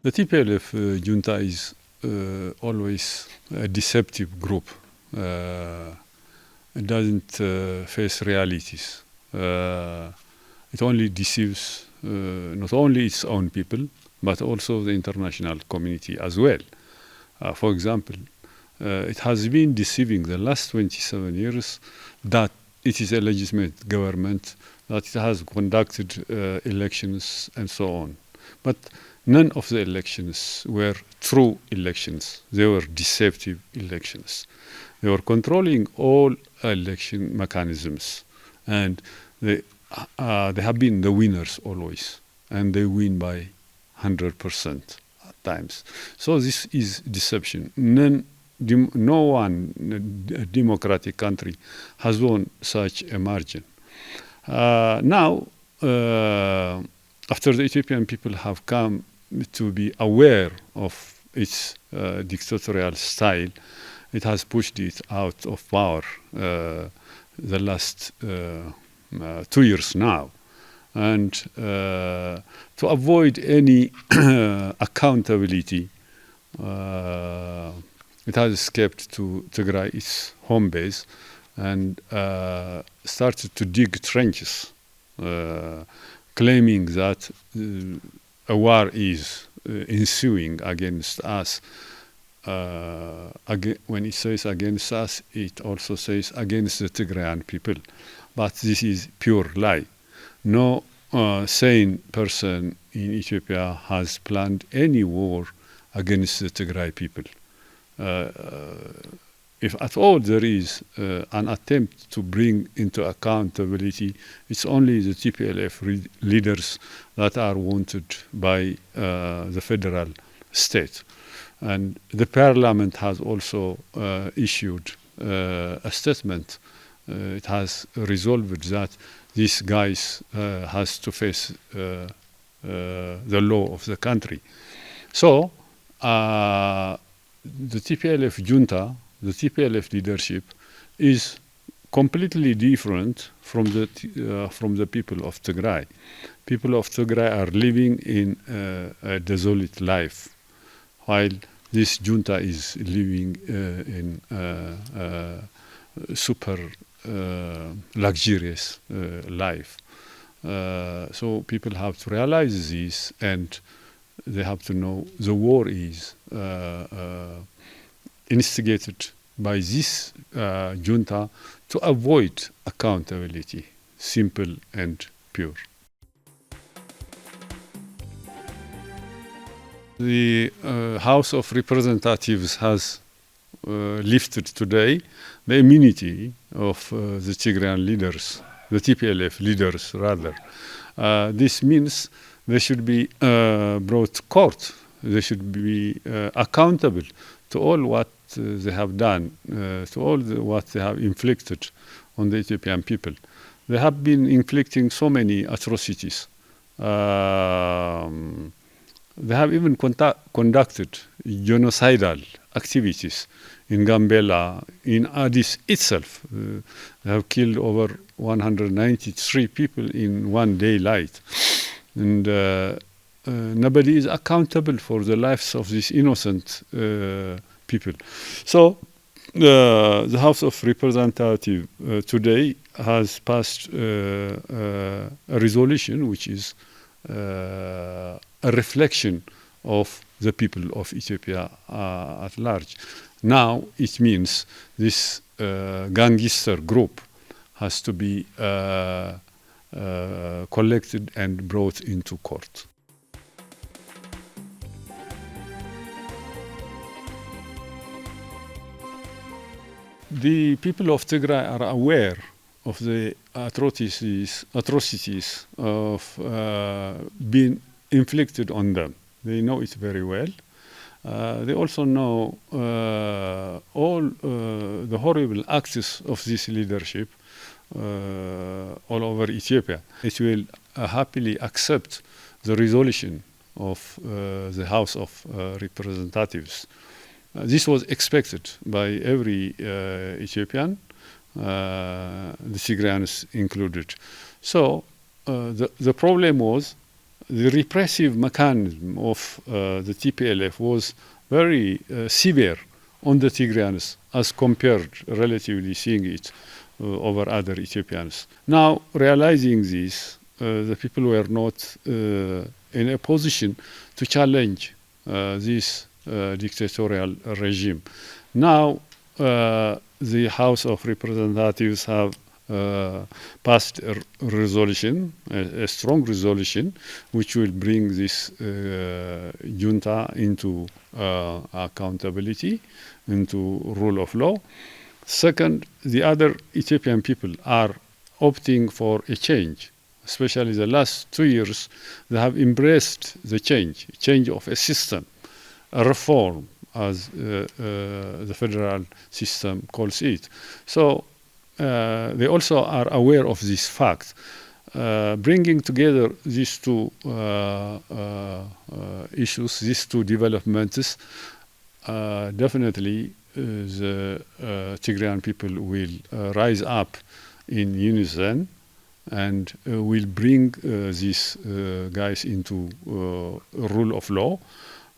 The TPLF junta is always a deceptive group. It doesn't face realities. It only deceives not only its own people, but also the international community as well. For example, it has been deceiving the last 27 years that it is a legitimate government, that it has conducted elections and so on. But none of the elections were true elections. They were deceptive elections. They were controlling all election mechanisms, and they have been the winners always, and they win by 100% at times. So this is deception. No one democratic country has won such a margin. Now, after the Ethiopian people have come to be aware of its dictatorial style, it has pushed it out of power the last 2 years now. And to avoid any accountability, it has escaped to Tigray, its home base, and started to dig trenches, claiming that a war is ensuing against us. When it says against us, it also says against the Tigrayan people. But this is pure lie. No sane person in Ethiopia has planned any war against the Tigray people. If at all there is an attempt to bring into accountability, it's only the TPLF leaders that are wanted by the federal state. And the parliament has also issued a statement. It has resolved that these guys has to face the law of the country. So the TPLF junta, the TPLF leadership, is completely different from the people of Tigray. People of Tigray are living in a desolate life, while this junta is living in super luxurious life. So people have to realize this, and they have to know the war is instigated by this junta to avoid accountability, simple and pure. The House of Representatives has lifted today the immunity of the Tigrayan leaders, the TPLF leaders rather. This means they should be brought to court. They should be accountable to all what they have done, to all what they have inflicted on the Ethiopian people. They have been inflicting so many atrocities. They have even conducted genocidal activities in Gambela, in Addis itself. They have killed over 193 people in one daylight. And nobody is accountable for the lives of these innocent people. So the House of Representatives today has passed a resolution which is a reflection of the people of Ethiopia at large. Now it means this gangster group has to be collected and brought into court. The people of Tigray are aware of the atrocities of being inflicted on them. They know it very well. They also know all the horrible acts of this leadership all over Ethiopia. It will happily accept the resolution of the House of Representatives. This was expected by every Ethiopian, the Tigrayans included. So the problem was the repressive mechanism of the TPLF was very severe on the Tigrayans as compared, relatively seeing it over other Ethiopians. Now, realizing this, the people were not in a position to challenge this dictatorial regime. Now, the House of Representatives have passed a resolution, a strong resolution, which will bring this junta into accountability, into rule of law. Second, the other Ethiopian people are opting for a change. Especially the last 2 years, they have embraced the change of a system, a reform, as the federal system calls it. So they also are aware of this fact. Bringing together these two issues, these two developments, definitely the Tigrayan people will rise up in unison and will bring these guys into rule of law,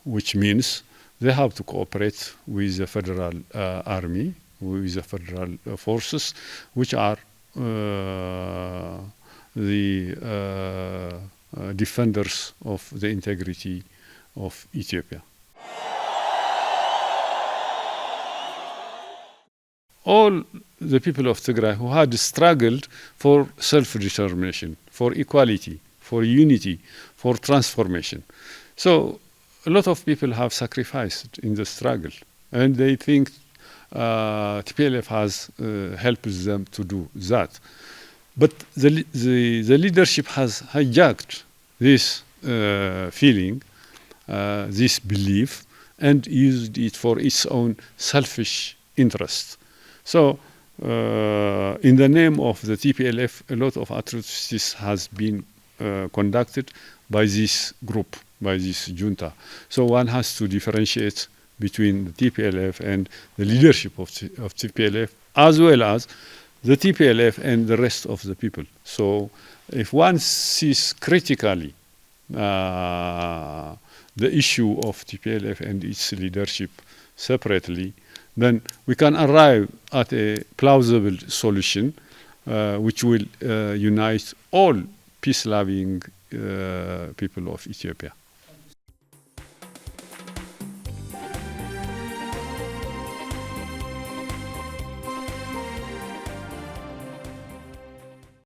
which means they have to cooperate with the federal army, with the federal forces, which are the defenders of the integrity of Ethiopia. All the people of Tigray who had struggled for self-determination, for equality, for unity, for transformation. So a lot of people have sacrificed in the struggle, and they think TPLF has helped them to do that. But the leadership has hijacked this feeling, this belief, and used it for its own selfish interest. So, in the name of the TPLF, a lot of atrocities has been conducted by this group, by this junta. So one has to differentiate between the TPLF and the leadership of TPLF, as well as the TPLF and the rest of the people. So if one sees critically the issue of TPLF and its leadership separately, then we can arrive at a plausible solution which will unite all peace-loving people of Ethiopia.